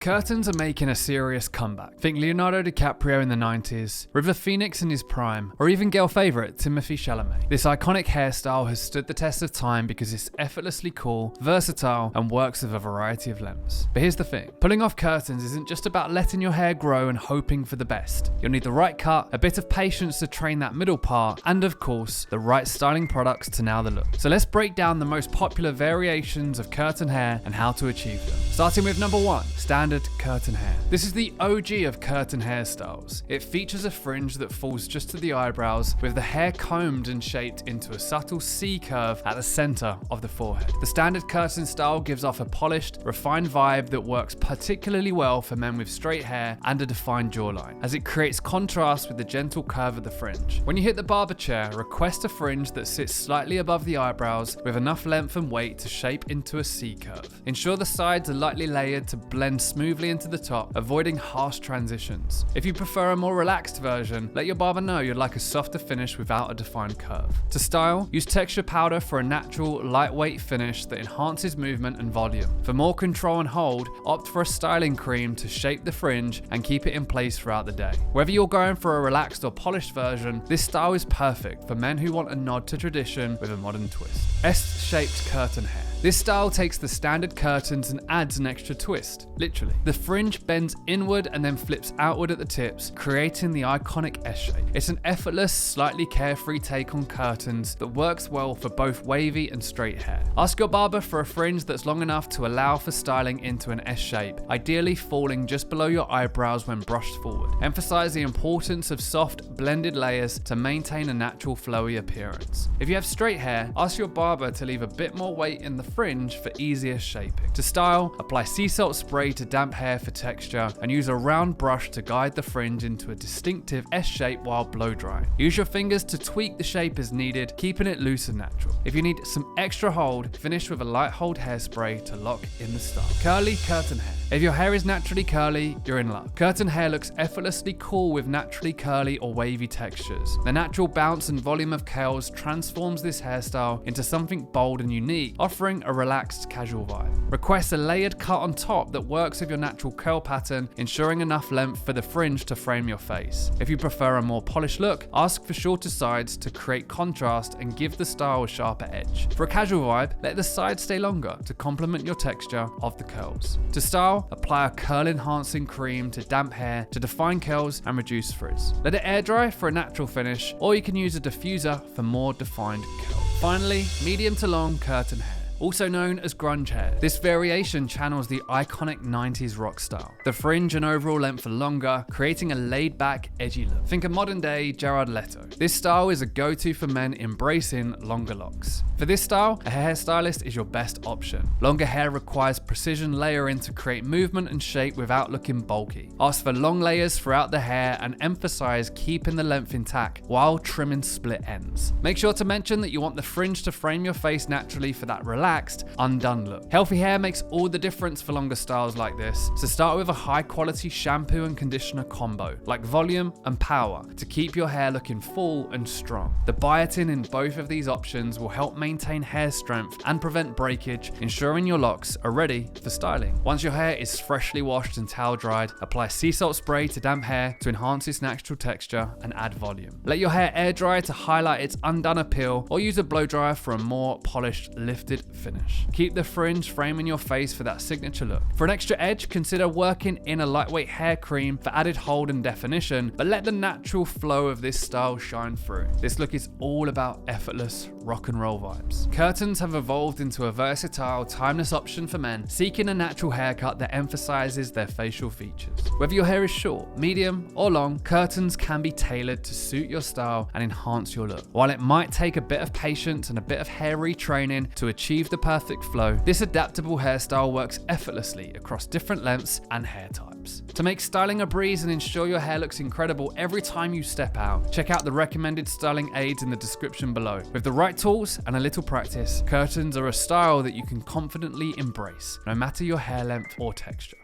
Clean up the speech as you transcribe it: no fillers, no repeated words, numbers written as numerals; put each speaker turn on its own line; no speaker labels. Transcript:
Curtains are making a serious comeback. Think Leonardo DiCaprio in the 90s, River Phoenix in his prime, or even girl favourite Timothée Chalamet. This iconic hairstyle has stood the test of time because it's effortlessly cool, versatile, and works with a variety of lengths. But here's the thing, pulling off curtains isn't just about letting your hair grow and hoping for the best. You'll need the right cut, a bit of patience to train that middle part, and of course, the right styling products to nail the look. So let's break down the most popular variations of curtain hair and how to achieve them. Starting with number 1, standard curtain hair. This is the OG of curtain hairstyles. It features a fringe that falls just to the eyebrows, with the hair combed and shaped into a subtle C curve at the center of the forehead. The standard curtain style gives off a polished, refined vibe that works particularly well for men with straight hair and a defined jawline, as it creates contrast with the gentle curve of the fringe. When you hit the barber chair, request a fringe that sits slightly above the eyebrows with enough length and weight to shape into a C curve. Ensure the sides are lightly layered to blend smoothly into the top, avoiding harsh transitions. If you prefer a more relaxed version, let your barber know you'd like a softer finish without a defined curve. To style, use texture powder for a natural, lightweight finish that enhances movement and volume. For more control and hold, opt for a styling cream to shape the fringe and keep it in place throughout the day. Whether you're going for a relaxed or polished version, this style is perfect for men who want a nod to tradition with a modern twist. S-shaped curtain hair. This style takes the standard curtains and adds an extra twist, literally. The fringe bends inward and then flips outward at the tips, creating the iconic S-shape. It's an effortless, slightly carefree take on curtains that works well for both wavy and straight hair. Ask your barber for a fringe that's long enough to allow for styling into an S-shape, ideally falling just below your eyebrows when brushed forward. Emphasize the importance of soft, blended layers to maintain a natural flowy appearance. If you have straight hair, ask your barber to leave a bit more weight in the fringe for easier shaping. To style, apply sea salt spray to damp hair for texture and use a round brush to guide the fringe into a distinctive S shape while blow drying. Use your fingers to tweak the shape as needed, keeping it loose and natural. If you need some extra hold, finish with a light hold hairspray to lock in the style. Curly curtain hair. If your hair is naturally curly, you're in luck. Curtain hair looks effortlessly cool with naturally curly or wavy textures. The natural bounce and volume of curls transforms this hairstyle into something bold and unique, offering a relaxed, casual vibe. Request a layered cut on top that works with your natural curl pattern, ensuring enough length for the fringe to frame your face. If you prefer a more polished look, ask for shorter sides to create contrast and give the style a sharper edge. For a casual vibe, let the sides stay longer to complement your texture of the curls. To style, apply a curl enhancing cream to damp hair to define curls and reduce frizz. Let it air dry for a natural finish, or you can use a diffuser for more defined curls. Finally, medium to long curtain hair, also known as grunge hair. This variation channels the iconic 90s rock style. The fringe and overall length are longer, creating a laid-back, edgy look. Think of modern-day Jared Leto. This style is a go-to for men embracing longer locks. For this style, a hairstylist is your best option. Longer hair requires precision layering to create movement and shape without looking bulky. Ask for long layers throughout the hair and emphasize keeping the length intact while trimming split ends. Make sure to mention that you want the fringe to frame your face naturally for that relaxed, undone look. Healthy hair makes all the difference for longer styles like this, so start with a high quality shampoo and conditioner combo, like volume and power, to keep your hair looking full and strong. The biotin in both of these options will help maintain hair strength and prevent breakage, ensuring your locks are ready for styling. Once your hair is freshly washed and towel dried, apply sea salt spray to damp hair to enhance its natural texture and add volume. Let your hair air dry to highlight its undone appeal, or use a blow dryer for a more polished, lifted finish. Keep the fringe framing your face for that signature look. For an extra edge, consider working in a lightweight hair cream for added hold and definition, but let the natural flow of this style shine through. This look is all about effortless rock and roll vibes. Curtains have evolved into a versatile, timeless option for men seeking a natural haircut that emphasizes their facial features. Whether your hair is short, medium, or long, curtains can be tailored to suit your style and enhance your look. While it might take a bit of patience and a bit of hair retraining to achieve the perfect flow, this adaptable hairstyle works effortlessly across different lengths and hair types. To make styling a breeze and ensure your hair looks incredible every time you step out, check out the recommended styling aids in the description below. With the right tools and a little practice, curtains are a style that you can confidently embrace, no matter your hair length or texture.